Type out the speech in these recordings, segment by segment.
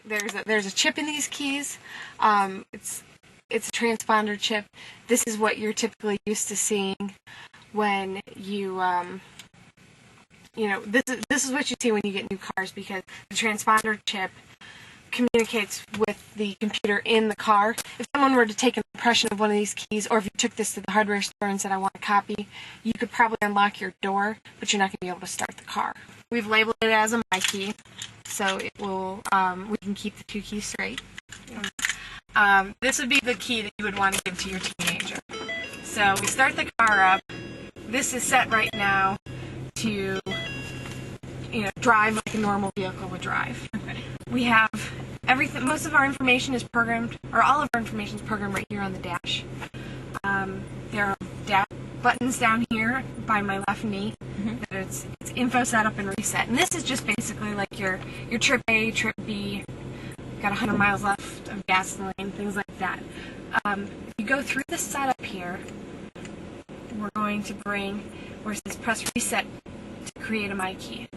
there's a chip in these keys. It's a transponder chip. This is what you're typically used to seeing when you this is what you see when you get new cars, because the transponder chip communicates with the computer in the car. If someone were to take an impression of one of these keys, or if you took this to the hardware store and said, I want a copy, you could probably unlock your door, but you're not going to be able to start the car. We've labeled it as a My Key, so it will, we can keep the two keys straight. This would be the key that you would want to give to your teenager. So we start the car up. This is set right now to drive like a normal vehicle would drive. Okay. We have everything, most of our information is programmed, or all of our information is programmed right here on the dash. There are dash buttons down here by my left knee. That it's info setup and reset. And this is just basically like your trip A, trip B, got 100 miles left of gasoline, things like that. If you go through the setup here, we're going to bring where it says press reset to create a My Key.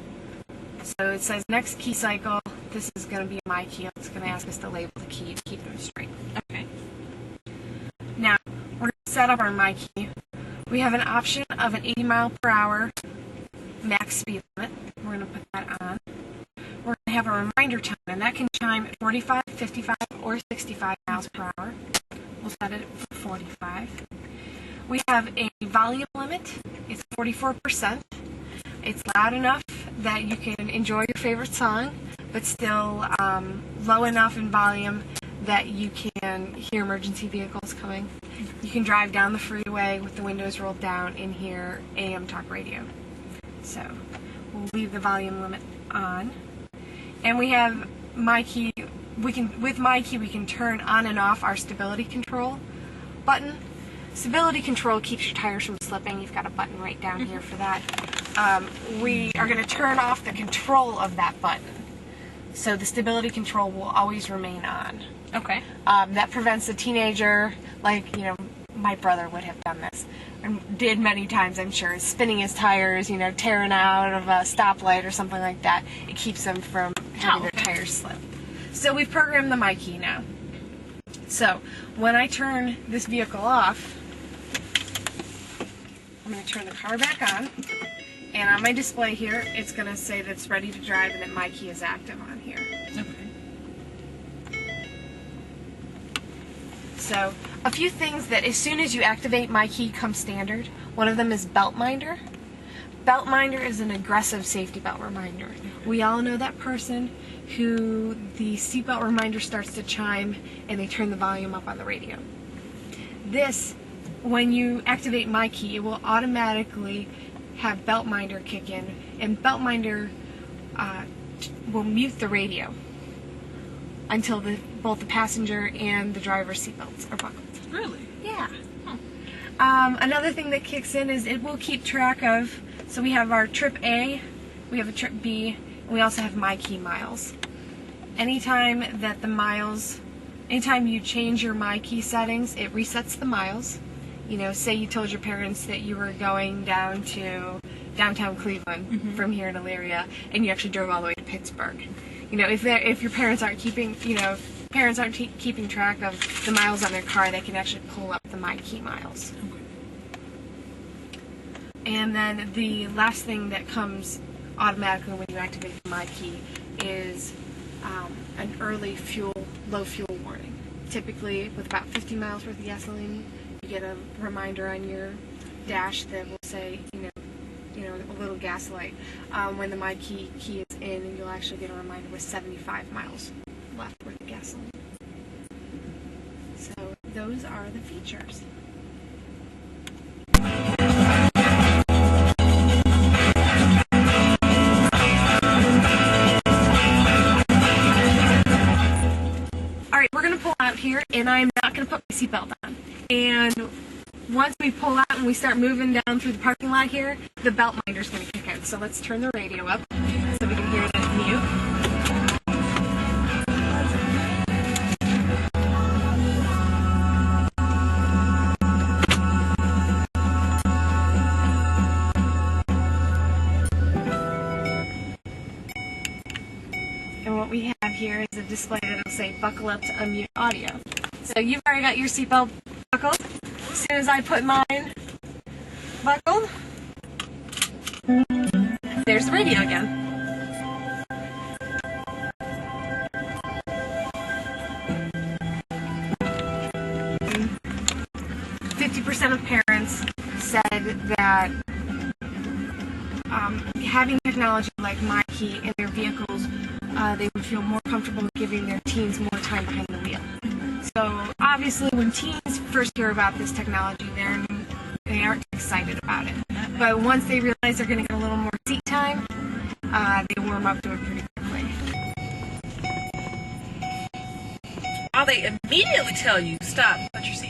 So it says next key cycle, this is going to be a My Key. It's going to ask us to label the key to keep them straight. Okay. Now, we're going to set up our My Key. We have an option of an 80 mile per hour max speed limit. We're going to put that on. We're going to have a reminder time, and that can chime at 45, 55, or 65 miles per hour. We'll set it for 45. We have a volume limit. It's 44%. It's loud enough that you can enjoy your favorite song, but still low enough in volume that you can hear emergency vehicles coming. You can drive down the freeway with the windows rolled down and hear AM talk radio. So we'll leave the volume limit on. And we have My Key. With My Key we can turn on and off our stability control button. Stability control keeps your tires from slipping. You've got a button right down here for that. We are going to turn off the control of that button, so the stability control will always remain on. Okay. That prevents the teenager, like my brother would have done this, and did many times, I'm sure, spinning his tires, tearing out of a stoplight or something like that. It keeps them from having their tires slip. So we've programmed the My Key now. So when I turn this vehicle off, I'm going to turn the car back on, and on my display here, it's going to say that it's ready to drive and that My Key is active on here. Okay. So a few things that as soon as you activate My Key come standard. One of them is belt minder. Belt minder is an aggressive safety belt reminder. We all know that person who the seatbelt reminder starts to chime and they turn the volume up on the radio. This, when you activate My Key, it will automatically have belt minder kick in, and belt minder will mute the radio until both the passenger and the driver's seatbelts are buckled. Really? Yeah. Another thing that kicks in is it will keep track of, so we have our trip A, we have a trip B, and we also have My Key miles. Anytime you change your My Key settings, it resets the miles. Say you told your parents that you were going down to downtown Cleveland from here in Elyria, and you actually drove all the way to Pittsburgh. If your parents aren't keeping, keeping track of the miles on their car, they can actually pull up the My Key miles. And then the last thing that comes automatically when you activate the My Key is an early low fuel warning. Typically, with about 50 miles worth of gasoline, you get a reminder on your dash that will say, a little gas light when the My Key is in, and you'll actually get a reminder with 75 miles left worth of gasoline. So those are the features. Alright, we're going to pull out here, and I'm not going to put my seatbelt on. And once we pull out and we start moving down through the parking lot here, the belt minder's going to kick in. So let's turn the radio up so we can hear the mute. And what we have here is a display that will say buckle up to unmute audio. So you've already got your seatbelt buckled. As soon as I put mine buckled, there's the radio again. % of parents said that having technology like MyKey in their vehicles, they would feel more comfortable giving their teens more time behind the wheel. So obviously when teens first hear about this technology, they aren't excited about it. But once they realize they're going to get a little more seat time, they warm up to it pretty quickly. Now they immediately tell you, stop, put your seat